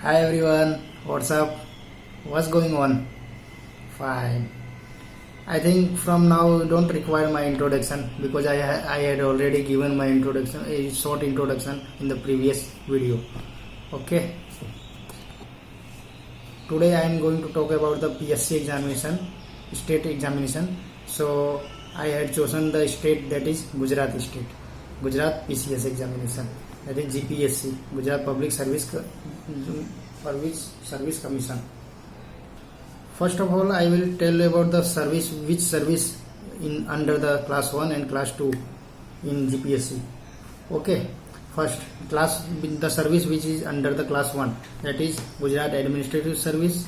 Hi everyone, what's up? What's going on? Fine. I think from now you don't require my introduction because I had already given my introduction, a short introduction in the previous video. Okay. Today I am going to talk about the PSC examination, state examination. So I had chosen the state, that is Gujarat state, Gujarat PCS examination, that is GPSC, Gujarat Service Commission. First of all, I will tell you about the service, which service in under the class 1 and class 2 in GPSC. Okay. First, the service which is under the class 1, that is Gujarat Administrative Service,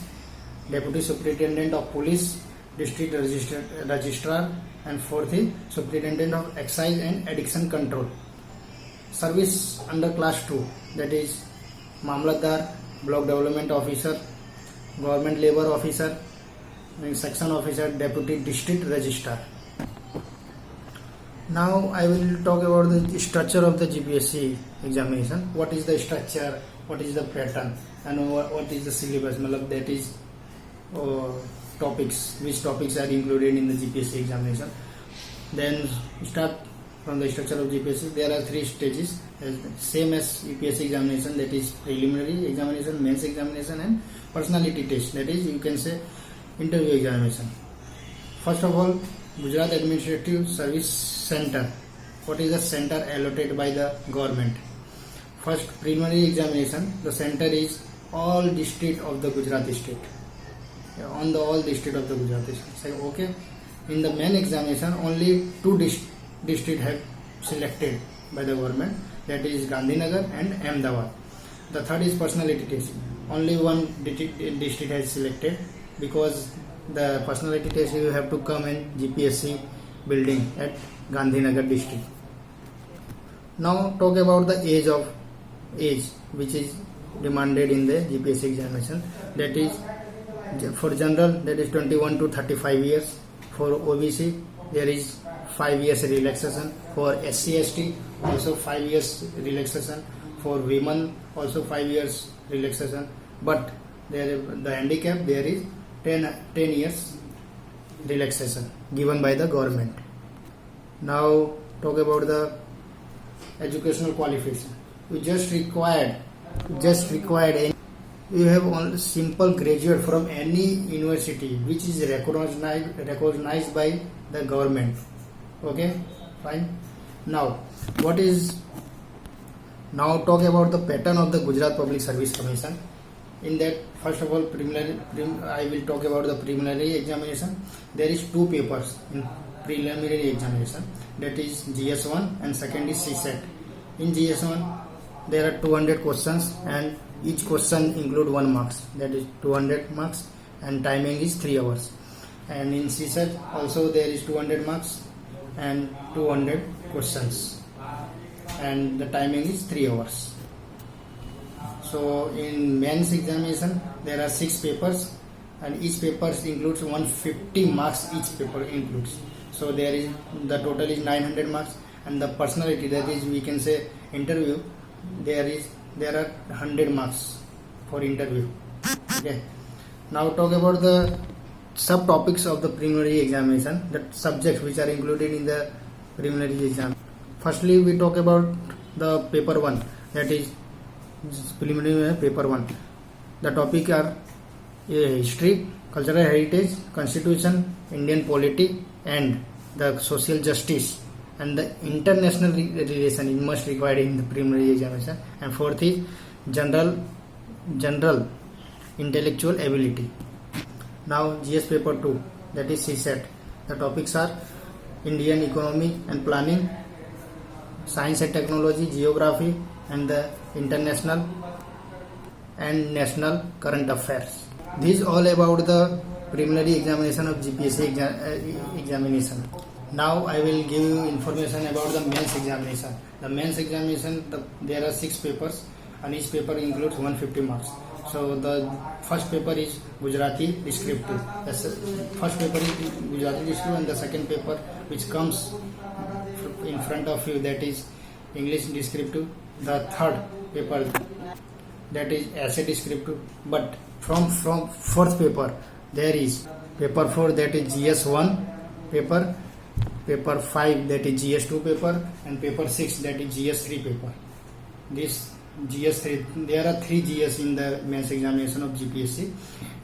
Deputy Superintendent of Police, District Registrar, and fourth is Superintendent of Excise and Addiction Control. Service under class 2, that is Mamlatdar, Block Development Officer, Government Labour Officer, Section Officer, Deputy District Registrar. Now I will talk about the structure of the GPSC examination. What is the structure, what is the pattern, and what is the syllabus, that is topics, which topics are included in the GPSC examination. Then start from the structure of GPSC. There are 3 stages, same as UPSC examination, that is preliminary examination, mains examination, and personality test, that is you can say interview examination. First of all, Gujarat Administrative Service Center. What is the center allotted by the government? First, preliminary examination. The center is all district of the Gujarat state. On the all district of the Gujarat state. Okay. In the main examination, only 2 districts have selected by the government. That is Gandhinagar and Ahmedabad. The third is personality test. Only 1 district has selected, because the personality test you have to come in GPSC building at Gandhinagar district. Now talk about the age which is demanded in the GPSC examination. That is for general, that is 21 to 35 years. For OBC there is 5 years relaxation. For SC/ST also 5 years relaxation. For women also 5 years relaxation. But the handicap, there is 10 years relaxation given by the government. Now talk about the educational qualification. You just required you have only simple graduate from any university which is recognized by the government. Okay, fine. Now talk about the pattern of the Gujarat Public Service Commission. In that, first of all, I will talk about the preliminary examination. There is 2 papers in preliminary examination, that is GS1 and second is CSAT. In GS1 there are 200 questions and each question include 1 marks, that is 200 marks, and timing is 3 hours. And in CSAT also there is 200 marks and 200 questions, and the timing is 3 hours. So in mains examination there are 6 papers and each paper includes 150 marks, each paper includes. So the total is 900 marks, and the personality, that is we can say interview, there are 100 marks for interview. Okay. Now talk about the subtopics of the preliminary examination, the subjects which are included in the preliminary exam. Firstly, we talk about the paper 1, that is preliminary paper 1. The topic are history, cultural heritage, constitution, Indian polity, and the social justice, and the international relation is must required in the preliminary examination. And fourth is general intellectual ability. Now GS paper 2, that is CSAT. The topics are Indian economy and planning, science and technology, geography, and the international and national current affairs. This is all about the preliminary examination of GPSC examination. Now I will give you information about the mains examination. The mains examination, there are 6 papers and each paper includes 150 marks. So the first paper is Gujarati descriptive. The first paper is Gujarati descriptive, and the second paper which comes in front of you, that is English descriptive. The third paper that is essay descriptive. But from fourth paper there is paper 4, that is GS1 paper, paper 5, that is GS2 paper, and paper 6, that is GS3 paper. This GS3, there are 3 GS in the mains examination of GPSC,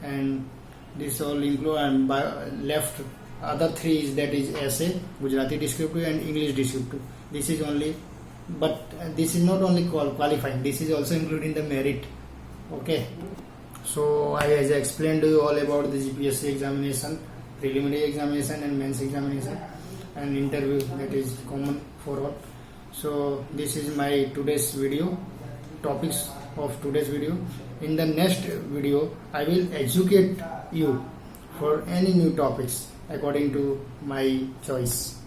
and this all include, and by left other 3 is, that is essay, Gujarati descriptive and English descriptive. This is only, but this is not only qualifying, this is also including the merit. Okay, so as I explained to you all about the GPSC examination, preliminary examination and mains examination and interview, that is common for all. So this is my today's video, topics of today's video. In the next video I will educate you for any new topics according to my choice.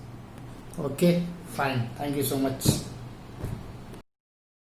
Okay, fine, thank you so much.